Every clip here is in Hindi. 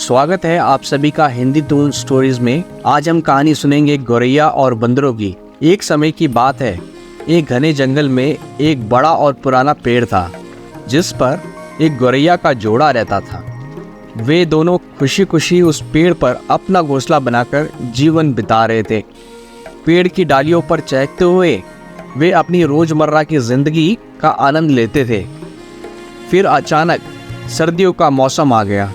स्वागत है आप सभी का हिंदी टून स्टोरीज में। आज हम कहानी सुनेंगे गौरैया और बंदरों की। एक समय की बात है, एक घने जंगल में एक बड़ा और पुराना पेड़ था जिस पर एक गौरैया का जोड़ा रहता था। वे दोनों खुशी खुशी उस पेड़ पर अपना घोंसला बनाकर जीवन बिता रहे थे। पेड़ की डालियों पर चहकते हुए वे अपनी रोजमर्रा की जिंदगी का आनंद लेते थे। फिर अचानक सर्दियों का मौसम आ गया।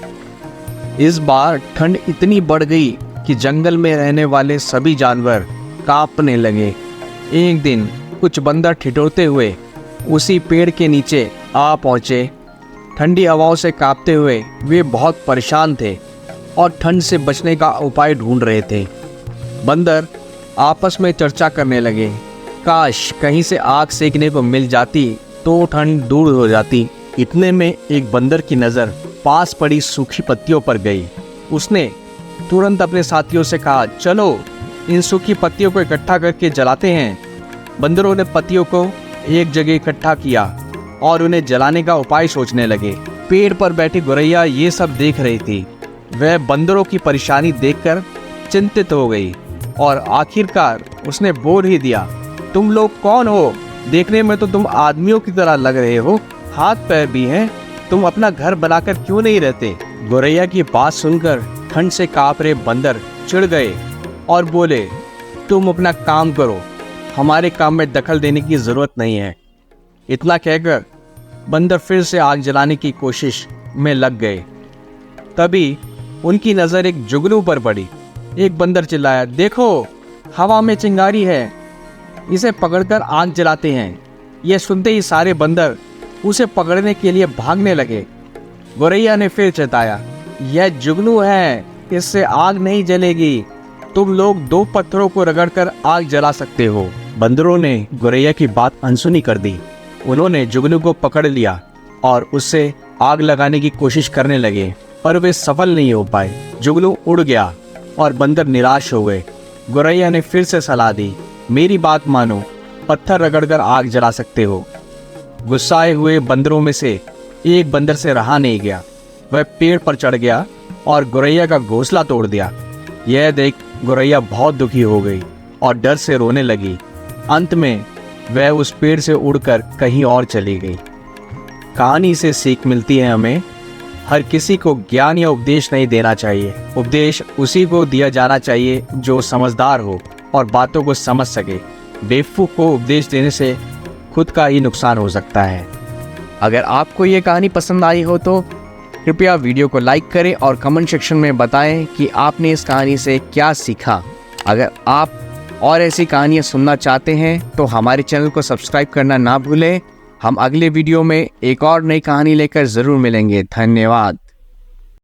इस बार ठंड इतनी बढ़ गई कि जंगल में रहने वाले सभी जानवर कांपने लगे। एक दिन कुछ बंदर ठिठुरते हुए उसी पेड़ के नीचे आ पहुंचे। ठंडी हवाओं से कांपते हुए वे बहुत परेशान थे और ठंड से बचने का उपाय ढूंढ रहे थे। बंदर आपस में चर्चा करने लगे, काश कहीं से आग सेकने को मिल जाती तो ठंड दूर हो जाती। इतने में एक बंदर की नज़र पास पड़ी सूखी पत्तियों पर गई। उसने तुरंत अपने साथियों से कहा, चलो इन सूखी पत्तियों को इकट्ठा करके जलाते हैं। बंदरों ने पत्तियों को एक जगह इकट्ठा किया और उन्हें जलाने का उपाय सोचने लगे। पेड़ पर बैठी गौरैया ये सब देख रही थी। वह बंदरों की परेशानी देखकर चिंतित हो गई और आखिरकार उसने बोल ही दिया, तुम लोग कौन हो? देखने में तो तुम आदमियों की तरह लग रहे हो, हाथ पैर भी हैं। तुम अपना घर बनाकर क्यों नहीं रहते? गौरैया की बात सुनकर ठंड से कांप रहे बंदर चिढ़ गए और बोले, तुम अपना काम करो, हमारे काम में दखल देने की जरूरत नहीं है। इतना कहकर बंदर फिर से आग जलाने की कोशिश में लग गए। तभी उनकी नज़र एक जुगनू पर पड़ी। एक बंदर चिल्लाया, देखो हवा में चिंगारी है, इसे पकड़कर आग जलाते हैं। यह सुनते ही सारे बंदर उसे पकड़ने के लिए भागने लगे। गौरैया ने फिर चेताया, यह जुगनू है, इससे आग नहीं जलेगी। तुम लोग 2 पत्थरों को रगड़कर आग जला सकते हो। बंदरों ने गौरैया की बात अनसुनी कर दी। उन्होंने जुगनू को पकड़ लिया और उससे आग लगाने की कोशिश करने लगे, पर वे सफल नहीं हो पाए। जुगनू उड़ गया और बंदर निराश हो गए। गौरैया ने फिर से सलाह दी, मेरी बात मानो, पत्थर रगड़कर आग जला सकते हो। गुस्साए हुए बंदरों में से एक बंदर से रहा नहीं गया। वह पेड़ पर चढ़ गया और गौरैया का घोंसला तोड़ दिया। यह देख गौरैया बहुत दुखी हो गई और डर से रोने लगी। अंत में वह उस पेड़ से उड़कर कहीं और चली गई। कहानी से सीख मिलती है हमें, हर किसी को ज्ञान या उपदेश नहीं देना चाहिए। उपदेश उसी को दिया जाना चाहिए जो समझदार हो और बातों को समझ सके। बेवकूफ़ को उपदेश देने से खुद का ही नुकसान हो सकता है। अगर आपको ये कहानी पसंद आई हो तो कृपया वीडियो को लाइक करें और कमेंट सेक्शन में बताएं कि आपने इस कहानी से क्या सीखा। अगर आप और ऐसी कहानियाँ सुनना चाहते हैं तो हमारे चैनल को सब्सक्राइब करना ना भूलें। हम अगले वीडियो में एक और नई कहानी लेकर ज़रूर मिलेंगे। धन्यवाद।